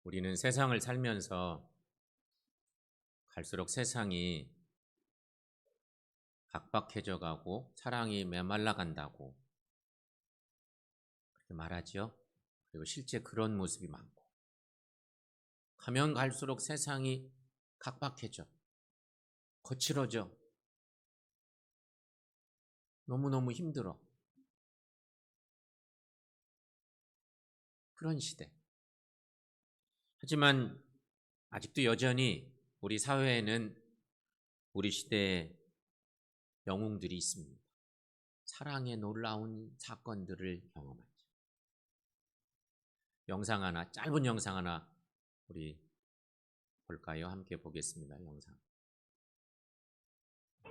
우리는 세상을 살면서 갈수록 세상이 각박해져 가고 사랑이 메말라 간다고 그렇게 말하죠. 그리고 실제 그런 모습이 많고, 가면 갈수록 세상이 각박해져, 거칠어져, 너무너무 힘들어. 그런 시대. 하지만 아직도 여전히 우리 사회에는 우리 시대의 영웅들이 있습니다. 사랑의 놀라운 사건들을 경험하죠. 영상 하나, 짧은 영상 하나 우리 볼까요? 함께 보겠습니다. 영상.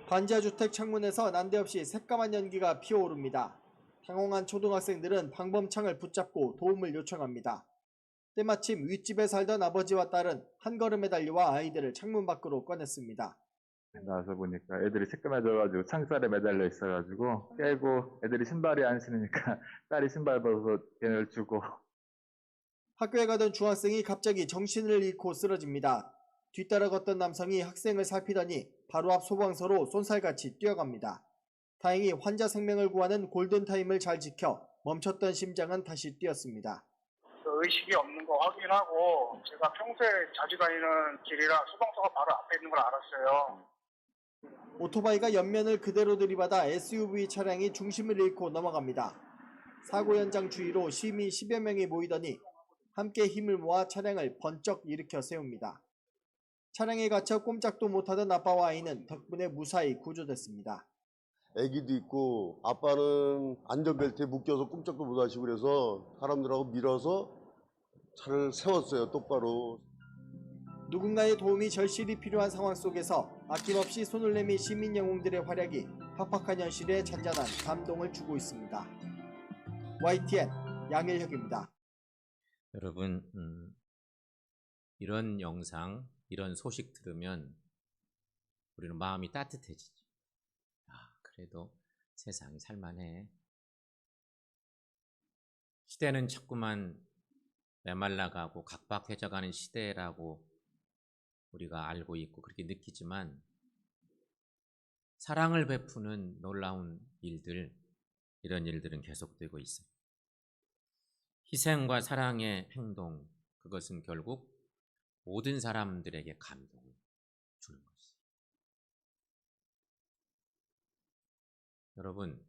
반지하주택 창문에서 난데없이 새까만 연기가 피어오릅니다. 당황한 초등학생들은 방범창을 붙잡고 도움을 요청합니다. 때마침 윗집에 살던 아버지와 딸은 한 걸음에 달려와 아이들을 창문 밖으로 꺼냈습니다. 나와서 보니까 애들이 새까매져가지고 창살에 매달려 있어가지고 깨고, 애들이 신발이 안 신으니까 딸이 신발 벗어서 걔네를 주고. 학교에 가던 중학생이 갑자기 정신을 잃고 쓰러집니다. 뒤따라 걷던 남성이 학생을 살피더니 바로 앞 소방서로 쏜살같이 뛰어갑니다. 다행히 환자 생명을 구하는 골든타임을 잘 지켜 멈췄던 심장은 다시 뛰었습니다. 의식이 없는 거 확인하고, 제가 평소에 자주 다니는 길이라 소방서가 바로 앞에 있는 걸 알았어요. 오토바이가 옆면을 그대로 들이받아 SUV 차량이 중심을 잃고 넘어갑니다. 사고 현장 주위로 시민 10여 명이 모이더니 함께 힘을 모아 차량을 번쩍 일으켜 세웁니다. 차량에 갇혀 꼼짝도 못하던 아빠와 아이는 덕분에 무사히 구조됐습니다. 애기도 있고 아빠는 안전벨트에 묶여서 꼼짝도 못하시고 그래서 사람들하고 밀어서 차를 세웠어요, 똑바로. 누군가의 도움이 절실히 필요한 상황 속에서 아낌없이 손을 내민 시민 영웅들의 활약이 팍팍한 현실에 잔잔한 감동을 주고 있습니다. YTN 양일혁입니다. 여러분, 이런 영상, 이런 소식 들으면 우리는 마음이 따뜻해지죠. 그래도 세상이 살만해. 시대는 자꾸만 메말라가고 각박해져가는 시대라고 우리가 알고 있고 그렇게 느끼지만, 사랑을 베푸는 놀라운 일들, 이런 일들은 계속되고 있어요. 희생과 사랑의 행동, 그것은 결국 모든 사람들에게 감동을 주는 것이에요. 여러분,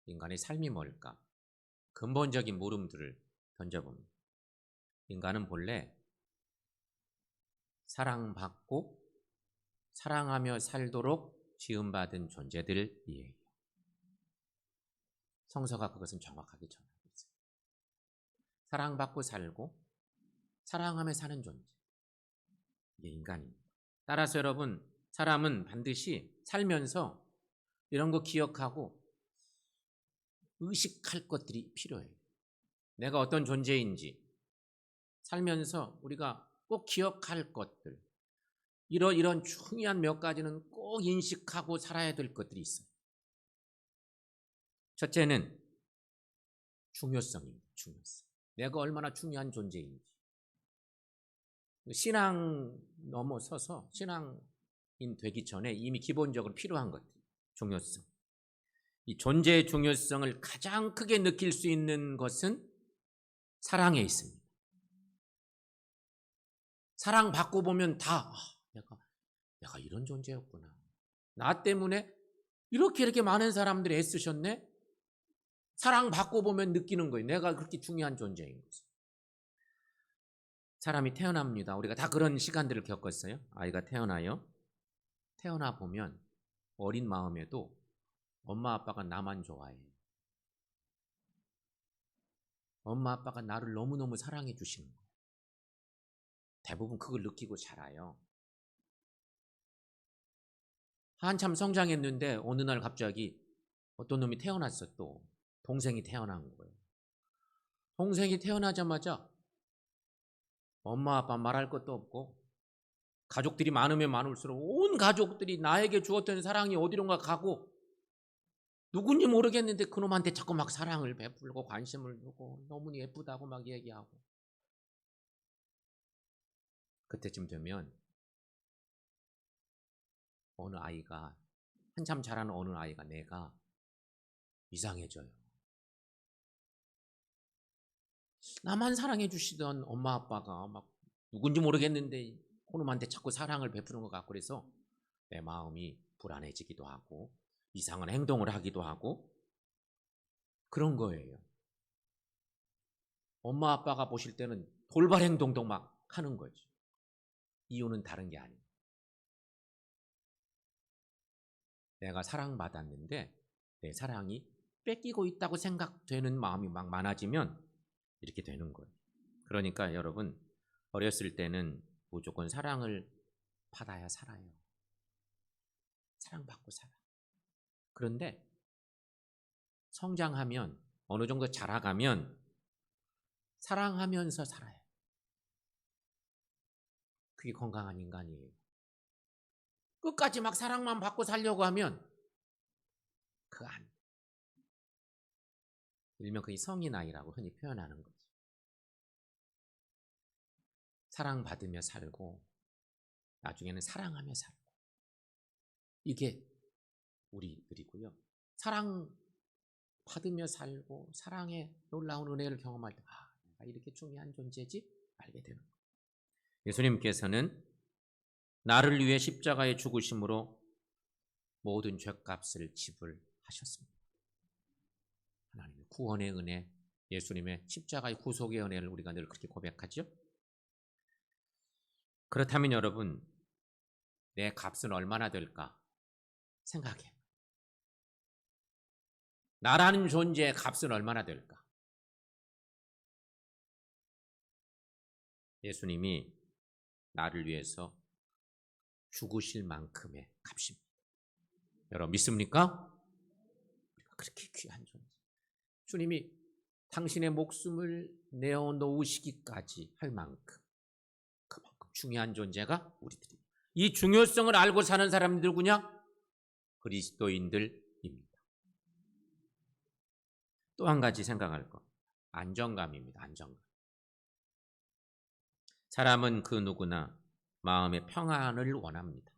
인간의 삶이 뭘까? 근본적인 물음들을 던져봅니다. 인간은 본래 사랑받고 사랑하며 살도록 지음받은 존재들이에요. 성서가 그것은 정확하게 전하고 있어요. 사랑받고 살고 사랑하며 사는 존재, 이게 인간입니다. 따라서 여러분, 사람은 반드시 살면서 이런 거 기억하고 의식할 것들이 필요해요. 내가 어떤 존재인지 살면서 우리가 꼭 기억할 것들, 이런 중요한 몇 가지는 꼭 인식하고 살아야 될 것들이 있어요. 첫째는 중요성입니다. 중요성. 내가 얼마나 중요한 존재인지. 신앙 넘어서서 신앙인 되기 전에 이미 기본적으로 필요한 것들, 중요성. 이 존재의 중요성을 가장 크게 느낄 수 있는 것은 사랑에 있습니다. 사랑받고 보면 다 내가 이런 존재였구나. 나 때문에 이렇게 많은 사람들이 애쓰셨네. 사랑받고 보면 느끼는 거예요. 내가 그렇게 중요한 존재인 거죠. 사람이 태어납니다. 우리가 다 그런 시간들을 겪었어요. 아이가 태어나요. 태어나 보면 어린 마음에도 엄마 아빠가 나만 좋아해요. 엄마 아빠가 나를 너무너무 사랑해 주시는 거예요. 대부분 그걸 느끼고 자라요. 한참 성장했는데 어느 날 갑자기 어떤 놈이 태어났어. 또 동생이 태어난 거예요. 동생이 태어나자마자 엄마 아빠 말할 것도 없고, 가족들이 많으면 많을수록 온 가족들이 나에게 주었던 사랑이 어디론가 가고, 누군지 모르겠는데 그놈한테 자꾸 막 사랑을 베풀고 관심을 주고 너무 예쁘다고 막 얘기하고, 그때쯤 되면 어느 아이가, 한참 자라는 어느 아이가 내가 이상해져요. 나만 사랑해 주시던 엄마 아빠가 막 누군지 모르겠는데 그놈한테 자꾸 사랑을 베푸는 것 같고, 그래서 내 마음이 불안해지기도 하고 이상한 행동을 하기도 하고 그런 거예요. 엄마 아빠가 보실 때는 돌발 행동도 막 하는 거죠. 이유는 다른 게 아니에요. 내가 사랑받았는데 내 사랑이 뺏기고 있다고 생각되는 마음이 막 많아지면 이렇게 되는 거예요. 그러니까 여러분, 어렸을 때는 무조건 사랑을 받아야 살아요. 사랑받고 살아. 그런데 성장하면, 어느 정도 자라가면 사랑하면서 살아요. 그게 건강한 인간이에요. 끝까지 막 사랑만 받고 살려고 하면 그거 안 돼. 일명 그게 성의 나이라고 흔히 표현하는 거죠. 사랑받으며 살고 나중에는 사랑하며 살고, 이게 우리들이고요. 사랑받으며 살고 사랑의 놀라운 은혜를 경험할 때 내가 이렇게 중요한 존재지 알게 되는 거예요. 예수님께서는 나를 위해 십자가에 죽으심으로 모든 죄값을 지불하셨습니다. 하나님의 구원의 은혜, 예수님의 십자가의 구속의 은혜를 우리가 늘 그렇게 고백하죠. 그렇다면 여러분, 내 값은 얼마나 될까 생각해. 나라는 존재의 값은 얼마나 될까? 예수님이 나를 위해서 죽으실 만큼의 값입니다. 여러분 믿습니까? 그렇게 귀한 존재. 주님이 당신의 목숨을 내어놓으시기까지 할 만큼, 그만큼 중요한 존재가 우리들입니다. 이 중요성을 알고 사는 사람들 누구냐? 그리스도인들입니다. 또 한 가지 생각할 것, 안정감입니다. 안정감. 사람은 그 누구나 마음의 평안을 원합니다.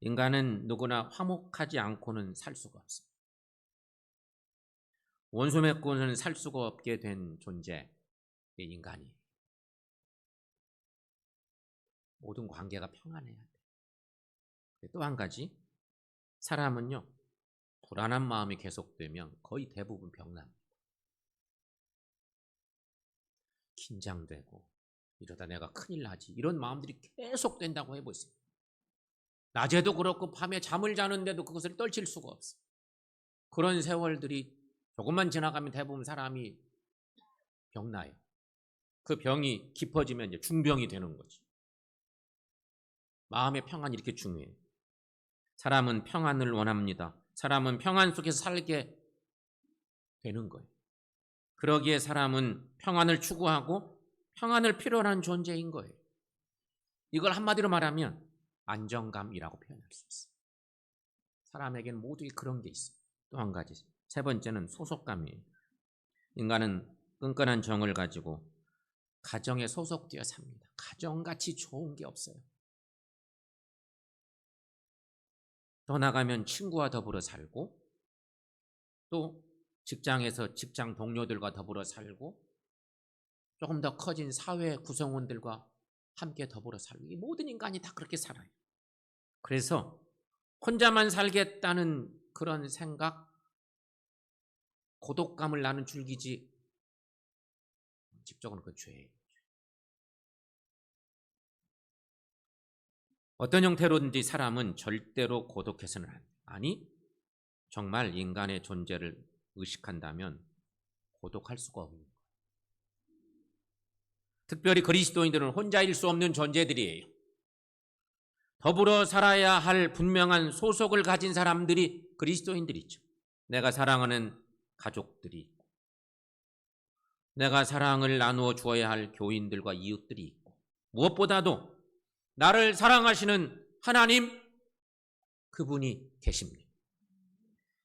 인간은 누구나 화목하지 않고는 살 수가 없습니다. 원수 맺고는 살 수가 없게 된 존재, 인간이. 모든 관계가 평안해야 돼. 또 한 가지, 사람은요, 불안한 마음이 계속되면 거의 대부분 병납니다. 긴장되고 이러다 내가 큰일 나지, 이런 마음들이 계속 된다고 해보세요. 낮에도 그렇고 밤에 잠을 자는데도 그것을 떨칠 수가 없어요. 그런 세월들이 조금만 지나가면 대부분 사람이 병나요. 그 병이 깊어지면 이제 중병이 되는 거지. 마음의 평안이 이렇게 중요해요. 사람은 평안을 원합니다. 사람은 평안 속에서 살게 되는 거예요. 그러기에 사람은 평안을 추구하고 평안을 필요로 하는 존재인 거예요. 이걸 한마디로 말하면 안정감이라고 표현할 수 있어요. 사람에게는 모두에 그런 게 있어요. 또 한 가지, 세 번째는 소속감이에요. 인간은 끈끈한 정을 가지고 가정에 소속되어 삽니다. 가정같이 좋은 게 없어요. 더 나가면 친구와 더불어 살고, 또 직장에서 직장 동료들과 더불어 살고, 조금 더 커진 사회 구성원들과 함께 더불어 살고, 이 모든 인간이 다 그렇게 살아요. 그래서 혼자만 살겠다는 그런 생각, 고독감을 나는 줄기지 직접은 그 죄예요. 어떤 형태로든지 사람은 절대로 고독해서는 안 돼요. 아니, 정말 인간의 존재를 의식한다면 고독할 수가 없는 거예요. 특별히 그리스도인들은 혼자일 수 없는 존재들이에요. 더불어 살아야 할 분명한 소속을 가진 사람들이 그리스도인들이죠. 내가 사랑하는 가족들이 있고, 내가 사랑을 나누어 주어야 할 교인들과 이웃들이 있고, 무엇보다도 나를 사랑하시는 하나님, 그분이 계십니다.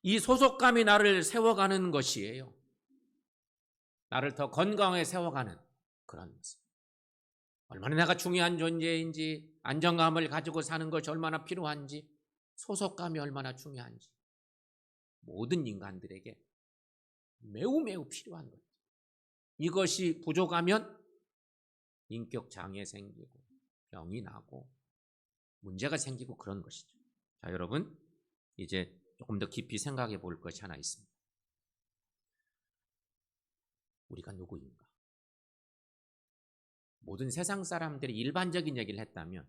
이 소속감이 나를 세워가는 것이에요. 나를 더 건강하게 세워가는 그런 모습. 얼마나 내가 중요한 존재인지, 안정감을 가지고 사는 것이 얼마나 필요한지, 소속감이 얼마나 중요한지, 모든 인간들에게 매우 매우 필요한 것. 이것이 부족하면 인격 장애 생기고 병이 나고 문제가 생기고 그런 것이죠. 자, 여러분, 이제 조금 더 깊이 생각해 볼 것이 하나 있습니다. 우리가 누구인가? 모든 세상 사람들이 일반적인 얘기를 했다면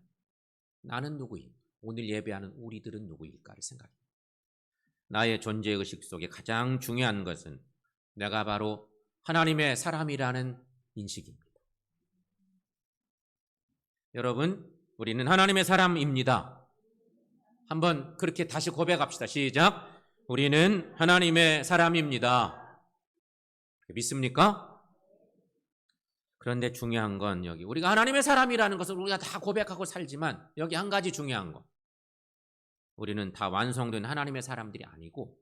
나는 누구인가? 오늘 예배하는 우리들은 누구일까를 생각합니다. 나의 존재의식 속에 가장 중요한 것은 내가 바로 하나님의 사람이라는 인식입니다. 여러분, 우리는 하나님의 사람입니다. 한번 그렇게 다시 고백합시다. 시작. 우리는 하나님의 사람입니다. 믿습니까? 그런데 중요한 건 여기 우리가 하나님의 사람이라는 것을 우리가 다 고백하고 살지만 여기 한 가지 중요한 건 우리는 다 완성된 하나님의 사람들이 아니고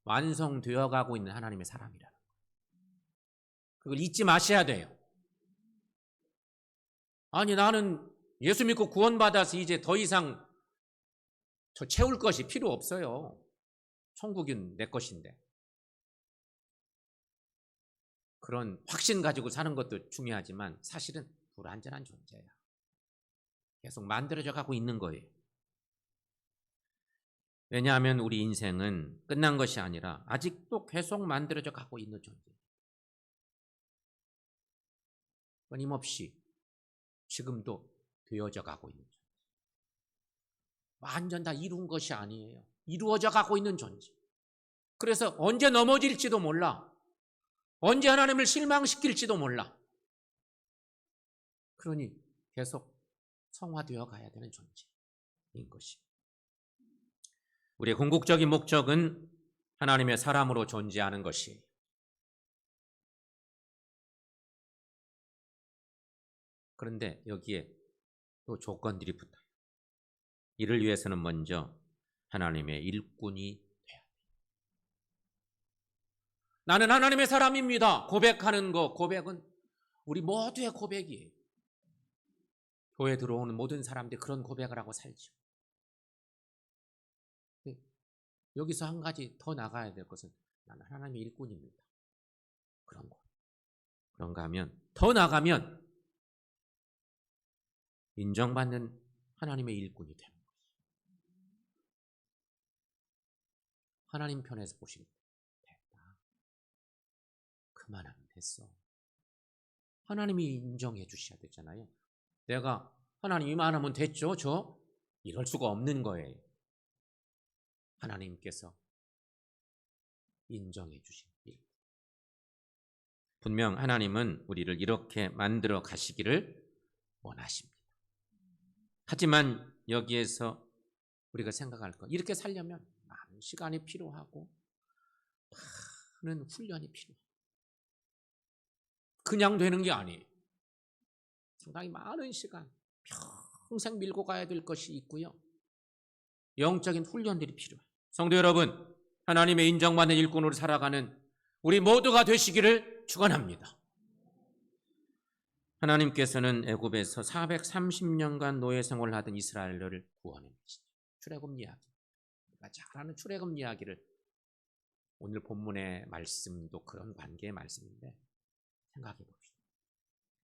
완성되어 가고 있는 하나님의 사람이라는 거예요. 그걸 잊지 마셔야 돼요. 아니, 나는 예수 믿고 구원받아서 이제 더 이상 저 채울 것이 필요 없어요. 천국은 내 것인데. 그런 확신 가지고 사는 것도 중요하지만 사실은 불완전한 존재야. 계속 만들어져 가고 있는 거예요. 왜냐하면 우리 인생은 끝난 것이 아니라 아직도 계속 만들어져 가고 있는 존재예요. 끊임없이 지금도 되어져 가고 있는 존재. 완전 다 이룬 것이 아니에요. 이루어져 가고 있는 존재. 그래서 언제 넘어질지도 몰라. 언제 하나님을 실망시킬지도 몰라. 그러니 계속 성화되어 가야 되는 존재인 것이. 우리의 궁극적인 목적은 하나님의 사람으로 존재하는 것이에요. 그런데 여기에 또 조건들이 붙어요. 이를 위해서는 먼저 하나님의 일꾼이 돼야 돼요. 나는 하나님의 사람입니다. 고백하는 거, 고백은 우리 모두의 고백이에요. 교회 들어오는 모든 사람들이 그런 고백을 하고 살죠. 여기서 한 가지 더 나가야 될 것은 나는 하나님의 일꾼입니다. 그런 거. 그런가 하면 더 나가면 인정받는 하나님의 일꾼이 되는 거예요. 하나님 편에서 보시면 됐다. 그만하면 됐어. 하나님이 인정해 주셔야 되잖아요. 내가 하나님 이만하면 됐죠? 저 이럴 수가 없는 거예요. 하나님께서 인정해 주신 일. 분명 하나님은 우리를 이렇게 만들어 가시기를 원하십니다. 하지만 여기에서 우리가 생각할 것, 이렇게 살려면 많은 시간이 필요하고 많은 훈련이 필요해요. 그냥 되는 게 아니에요. 상당히 많은 시간, 평생 밀고 가야 될 것이 있고요. 영적인 훈련들이 필요해요. 성도 여러분, 하나님의 인정받는 일꾼으로 살아가는 우리 모두가 되시기를 축원합니다. 하나님께서는 애굽에서 430년간 노예 생활을 하던 이스라엘을 구원해내시죠. 출애굽 이야기, 우리가 잘 아는 출애굽 이야기를 오늘 본문의 말씀도 그런 관계의 말씀인데 생각해 봅시다.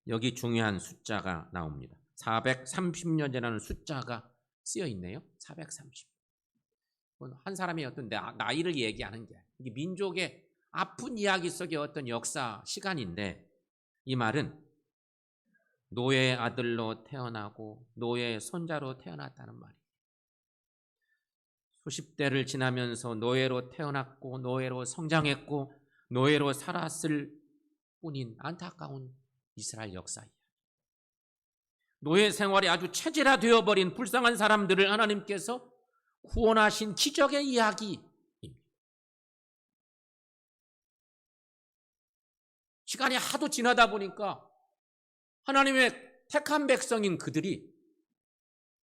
여기 중요한 숫자가 나옵니다. 430년이라는 숫자가 쓰여 있네요. 430. 한 사람의 어떤 나이를 얘기하는 게 이게 민족의 아픈 이야기 속의 어떤 역사 시간인데 이 말은 노예의 아들로 태어나고 노예의 손자로 태어났다는 말이에요. 수십 대를 지나면서 노예로 태어났고 노예로 성장했고 노예로 살았을 뿐인 안타까운 이스라엘 역사이에요. 노예 생활이 아주 체질화되어 버린 불쌍한 사람들을 하나님께서 구원하신 기적의 이야기입니다. 시간이 하도 지나다 보니까 하나님의 택한 백성인 그들이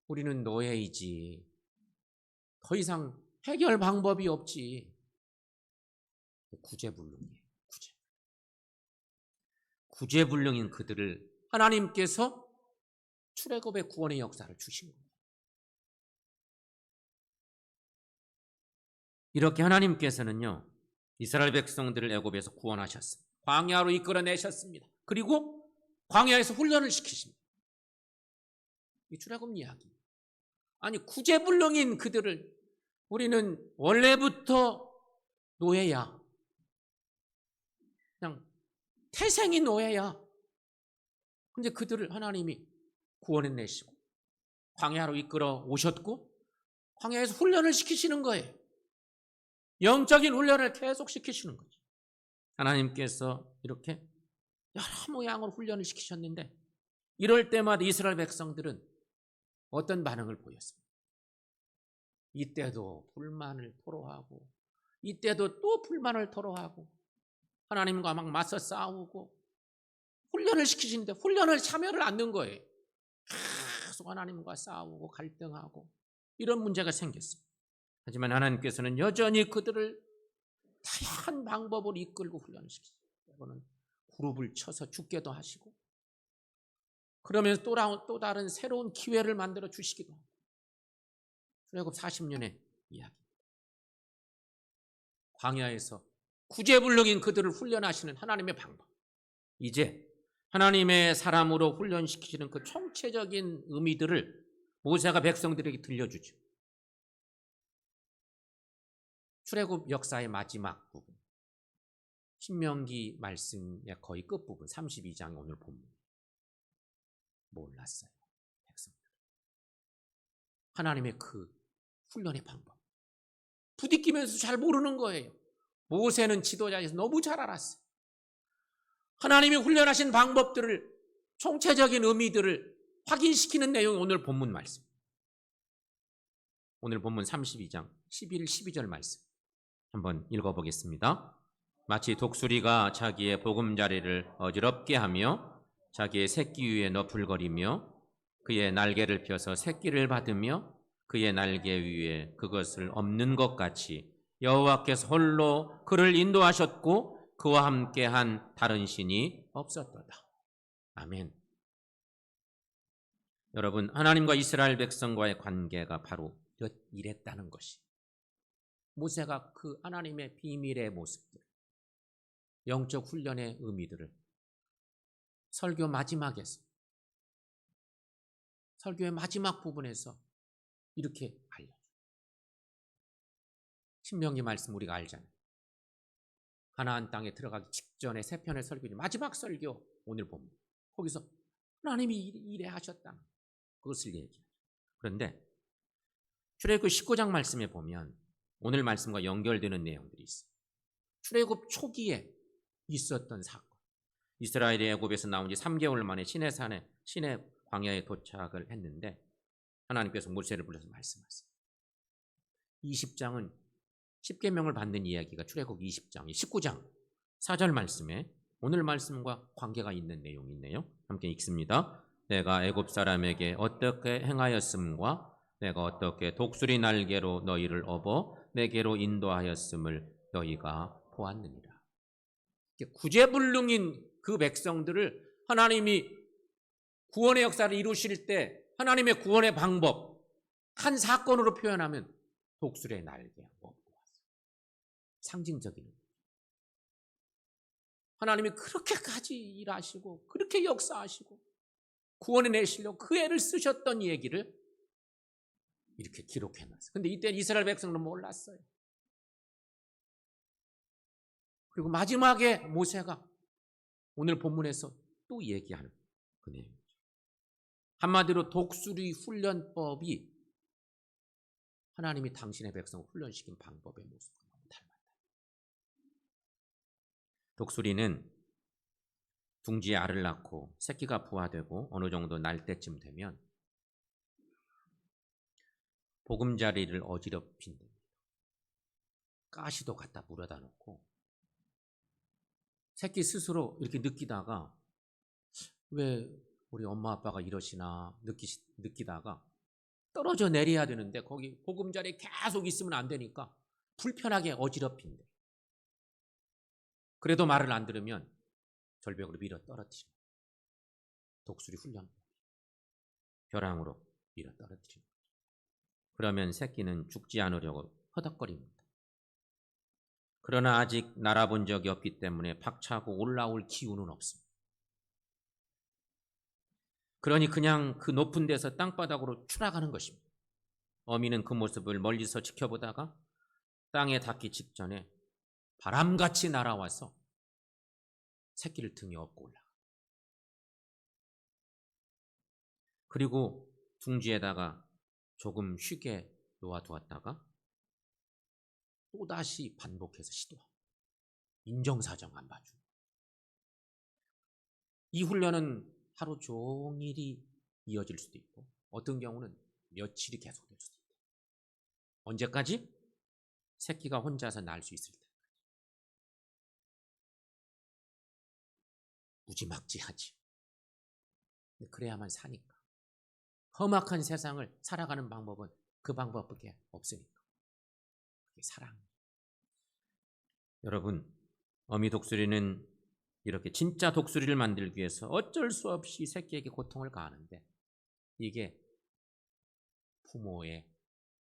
우리는 노예이지, 더 이상 해결 방법이 없지, 구제불능이에요. 구제불능인 그들을 하나님께서 출애굽의 구원의 역사를 주신 거예요. 이렇게 하나님께서는요, 이스라엘 백성들을 애굽에서 구원하셨습니다. 광야로 이끌어내셨습니다. 그리고 광야에서 훈련을 시키십니다. 이 출애굽 이야기. 아니, 구제불능인 그들을 우리는 원래부터 노예야. 그냥 태생이 노예야. 근데 그들을 하나님이 구원해내시고 광야로 이끌어 오셨고 광야에서 훈련을 시키시는 거예요. 영적인 훈련을 계속 시키시는 거죠. 하나님께서 이렇게 여러 모양으로 훈련을 시키셨는데 이럴 때마다 이스라엘 백성들은 어떤 반응을 보였습니까? 이때도 불만을 토로하고 이때도 또 불만을 토로하고 하나님과 막 맞서 싸우고 훈련을 시키시는데 훈련을 참여를 안 넣은 거예요. 계속 하나님과 싸우고 갈등하고 이런 문제가 생겼습니다. 하지만 하나님께서는 여전히 그들을 다양한 방법으로 이끌고 훈련을 시키시고 때로는 그룹을 쳐서 죽게도 하시고 그러면서 또 다른 새로운 기회를 만들어 주시기도 하고 출애굽 40년의 이야기. 광야에서 구제불능인 그들을 훈련하시는 하나님의 방법. 이제 하나님의 사람으로 훈련시키시는 그 총체적인 의미들을 모세가 백성들에게 들려주죠. 출애굽 역사의 마지막 부분, 신명기 말씀의 거의 끝부분 32장 오늘 본문. 몰랐어요, 백성들. 하나님의 그 훈련의 방법. 부딪히면서 잘 모르는 거예요. 모세는 지도자에서 너무 잘 알았어요. 하나님이 훈련하신 방법들을, 총체적인 의미들을 확인시키는 내용이 오늘 본문 말씀. 오늘 본문 32장 11, 12절 말씀 한번 읽어보겠습니다. 마치 독수리가 자기의 보금자리를 어지럽게 하며 자기의 새끼 위에 너풀거리며 그의 날개를 펴서 새끼를 받으며 그의 날개 위에 그것을 엎는 것 같이 여호와께서 홀로 그를 인도하셨고 그와 함께한 다른 신이 없었도다. 아멘. 여러분, 하나님과 이스라엘 백성과의 관계가 바로 이랬다는 것이 모세가 그 하나님의 비밀의 모습들, 영적 훈련의 의미들을 설교 마지막에서, 설교의 마지막 부분에서 이렇게 알려줘요. 신명기 말씀 우리가 알잖아요. 가나안 땅에 들어가기 직전에 세 편의 설교지 마지막 설교 오늘 봅니다. 거기서 하나님이 이래 하셨다. 그것을 얘기해요. 그런데 출애굽 19장 말씀에 보면 오늘 말씀과 연결되는 내용들이 있어요. 출애굽 초기에 있었던 사건. 이스라엘이 애굽에서 나온 지 3개월 만에 시내 광야에 도착을 했는데 하나님께서 모세를 불러서 말씀하세요. 20장은 10계명을 받는 이야기가 출애굽 20장, 19장 4절 말씀에 오늘 말씀과 관계가 있는 내용이 있네요. 함께 읽습니다. 내가 애굽 사람에게 어떻게 행하였음과 내가 어떻게 독수리 날개로 너희를 업어 내게로 인도하였음을 너희가 보았느니라. 구제불능인 그 백성들을 하나님이 구원의 역사를 이루실 때 하나님의 구원의 방법 한 사건으로 표현하면 독수리의 날개 업고 왔어요. 상징적인. 하나님이 그렇게까지 일하시고 그렇게 역사하시고 구원해내시려고 그 애를 쓰셨던 얘기를 이렇게 기록해놨어요. 근데 이때 이스라엘 백성은 몰랐어요. 그리고 마지막에 모세가 오늘 본문에서 또 얘기하는 그 내용이죠. 한마디로 독수리 훈련법이 하나님이 당신의 백성을 훈련시킨 방법의 모습과 너무 닮았다. 독수리는 둥지에 알을 낳고 새끼가 부화되고 어느 정도 날 때쯤 되면 보금자리를 어지럽힌다. 가시도 갖다 물어다 놓고 새끼 스스로 이렇게 느끼다가 왜 우리 엄마 아빠가 이러시나 느끼다가 떨어져 내려야 되는데 거기 보금자리에 계속 있으면 안 되니까 불편하게 어지럽힌대. 그래도 말을 안 들으면 절벽으로 밀어 떨어뜨려. 독수리 훈련. 벼랑으로 밀어 떨어뜨립니다. 그러면 새끼는 죽지 않으려고 허덕거립니다. 그러나 아직 날아본 적이 없기 때문에 박차고 올라올 기운은 없습니다. 그러니 그냥 그 높은 데서 땅바닥으로 추락하는 것입니다. 어미는 그 모습을 멀리서 지켜보다가 땅에 닿기 직전에 바람같이 날아와서 새끼를 등에 업고 올라가. 그리고 둥지에다가 조금 쉬게 놓아두었다가 또다시 반복해서 시도하고 인정사정 안 봐주고. 이 훈련은 하루 종일이 이어질 수도 있고 어떤 경우는 며칠이 계속될 수도 있다. 언제까지? 새끼가 혼자서 날 수 있을 때까지. 무지막지하지. 그래야만 사니까. 험악한 세상을 살아가는 방법은 그 방법밖에 없으니까. 그게 사랑. 여러분, 어미 독수리는 이렇게 진짜 독수리를 만들기 위해서 어쩔 수 없이 새끼에게 고통을 가하는데 이게 부모의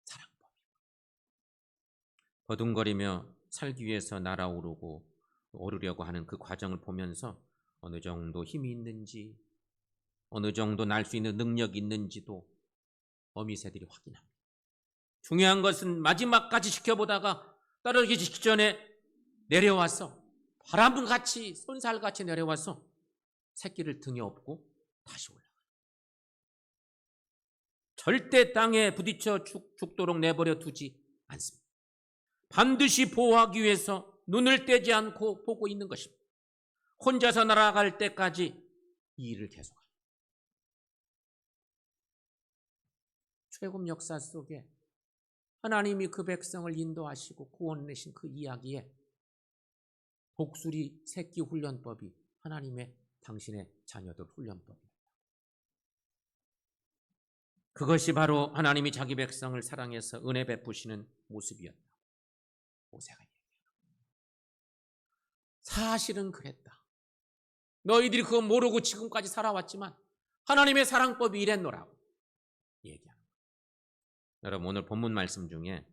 사랑법이고, 버둥거리며 살기 위해서 날아오르고 오르려고 하는 그 과정을 보면서 어느 정도 힘이 있는지, 어느 정도 날 수 있는 능력이 있는지도 어미새들이 확인합니다. 중요한 것은 마지막까지 지켜보다가 떨어지기 직전에 내려와서 바람같이 쏜살같이 내려와서 새끼를 등에 업고 다시 올라가요. 절대 땅에 부딪혀 죽도록 내버려 두지 않습니다. 반드시 보호하기 위해서 눈을 떼지 않고 보고 있는 것입니다. 혼자서 날아갈 때까지 이 일을 계속합니다. 출애굽 역사 속에 하나님이 그 백성을 인도하시고 구원내신 그 이야기에 독수리 새끼 훈련법이 하나님의 당신의 자녀들 훈련법입니다. 그것이 바로 하나님이 자기 백성을 사랑해서 은혜 베푸시는 모습이었다. 모세가 얘기합니다. 사실은 그랬다. 너희들이 그거 모르고 지금까지 살아왔지만 하나님의 사랑법이 이랬노라고 얘기합니다. 여러분, 오늘 본문 말씀 중에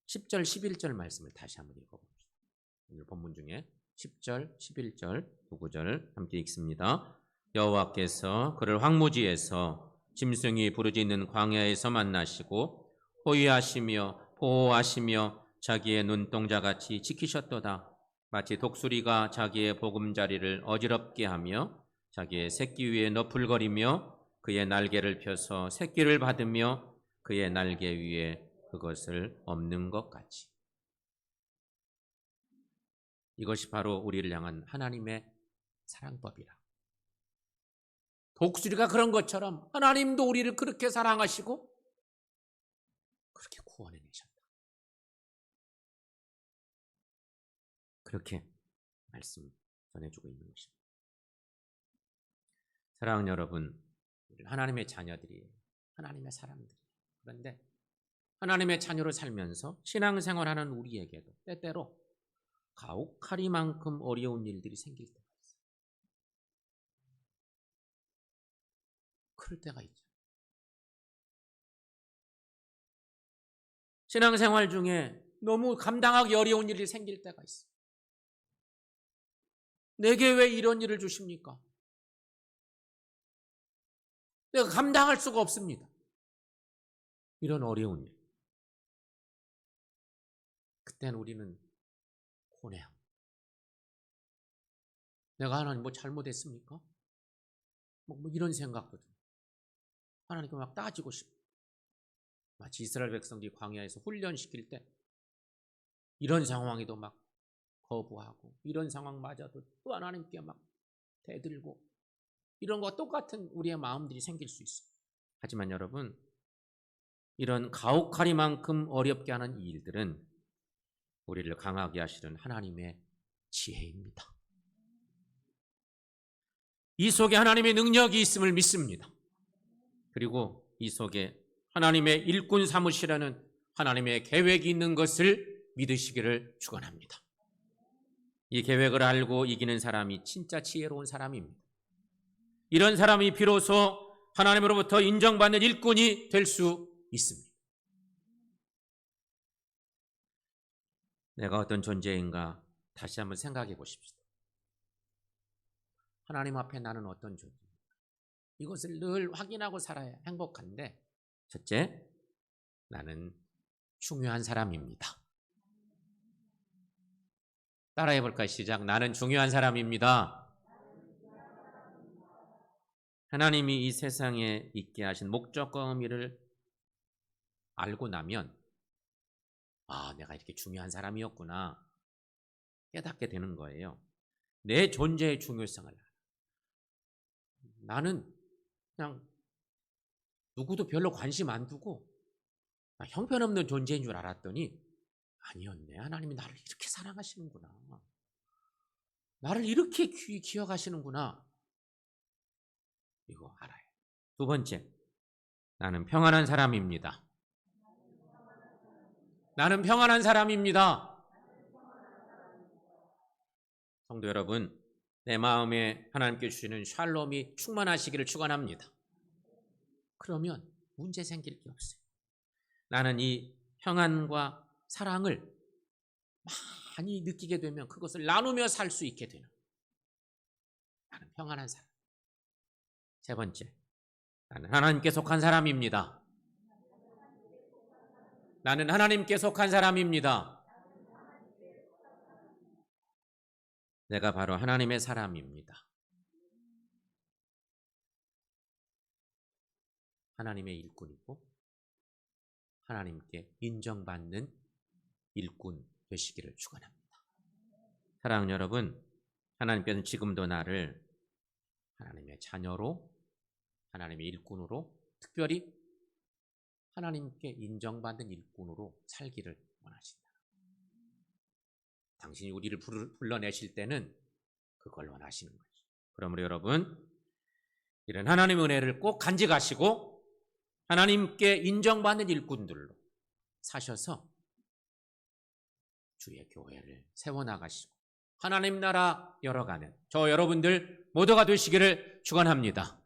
10절, 11절 말씀을 다시 한번 읽어봅시다. 오늘 본문 중에 10절, 11절, 9절 함께 읽습니다. 여호와께서 그를 황무지에서 짐승이 부르짖는 광야에서 만나시고 호위하시며 보호하시며 자기의 눈동자같이 지키셨도다. 마치 독수리가 자기의 보금자리를 어지럽게 하며 자기의 새끼 위에 너풀거리며 그의 날개를 펴서 새끼를 받으며 그의 날개 위에 그것을 엎는 것 같이. 이것이 바로 우리를 향한 하나님의 사랑법이라. 독수리가 그런 것처럼 하나님도 우리를 그렇게 사랑하시고 그렇게 구원해내셨다. 그렇게 말씀 전해주고 있는 것입니다. 사랑하는 여러분, 하나님의 자녀들이에요. 하나님의 사람들이에요. 그런데 하나님의 자녀로 살면서 신앙생활하는 우리에게도 때때로 가혹하리만큼 어려운 일들이 생길 때가 있어요. 그럴 때가 있죠. 신앙생활 중에 너무 감당하기 어려운 일이 생길 때가 있어요. 내게 왜 이런 일을 주십니까? 내가 감당할 수가 없습니다. 이런 어려운 일. 그때는 우리는 고뇌합니다. 내가 하나님 뭐 잘못했습니까? 뭐 이런 생각도 들어요. 하나님께 막 따지고 싶어. 마치 이스라엘 백성들이 광야에서 훈련시킬 때 이런 상황에도 막 거부하고 이런 상황마저도 또 하나님께 막 대들고 이런 것과 똑같은 우리의 마음들이 생길 수 있어요. 하지만 여러분, 이런 가혹하리만큼 어렵게 하는 이 일들은 우리를 강하게 하시는 하나님의 지혜입니다. 이 속에 하나님의 능력이 있음을 믿습니다. 그리고 이 속에 하나님의 일꾼 삼으시라는 하나님의 계획이 있는 것을 믿으시기를 축원합니다. 이 계획을 알고 이기는 사람이 진짜 지혜로운 사람입니다. 이런 사람이 비로소 하나님으로부터 인정받는 일꾼이 될 수 있습니다. 내가 어떤 존재인가 다시 한번 생각해 보십시다. 하나님 앞에 나는 어떤 존재인가? 이것을 늘 확인하고 살아야 행복한데, 첫째, 나는 중요한 사람입니다. 따라해 볼까요? 시작. 나는 중요한 사람입니다. 하나님이 이 세상에 있게 하신 목적과 의미를 알고 나면, 아, 내가 이렇게 중요한 사람이었구나 깨닫게 되는 거예요. 내 존재의 중요성을 알아. 나는 그냥 누구도 별로 관심 안 두고 형편없는 존재인 줄 알았더니 아니었네. 하나님이 나를 이렇게 사랑하시는구나. 나를 이렇게 기억하시는구나. 이거 알아요. 두 번째, 나는 평안한 사람입니다. 나는 평안한 사람입니다. 성도 여러분, 내 마음에 하나님께 주시는 샬롬이 충만하시기를 축원합니다. 그러면 문제 생길 게 없어요. 나는 이 평안과 사랑을 많이 느끼게 되면 그것을 나누며 살 수 있게 되는, 나는 평안한 사람. 세 번째, 나는 하나님께 속한 사람입니다. 나는 하나님께 속한 사람입니다. 내가 바로 하나님의 사람입니다. 하나님의 일꾼이고 하나님께 인정받는 일꾼 되시기를 축원합니다. 사랑하는 여러분, 하나님께서는 지금도 나를 하나님의 자녀로, 하나님의 일꾼으로, 특별히 하나님께 인정받는 일꾼으로 살기를 원하신다. 당신이 우리를 불러내실 때는 그걸 원하시는 거죠. 그러므로 여러분, 이런 하나님의 은혜를 꼭 간직하시고 하나님께 인정받는 일꾼들로 사셔서 주의 교회를 세워나가시고 하나님 나라 열어가는 저 여러분들 모두가 되시기를 축원합니다.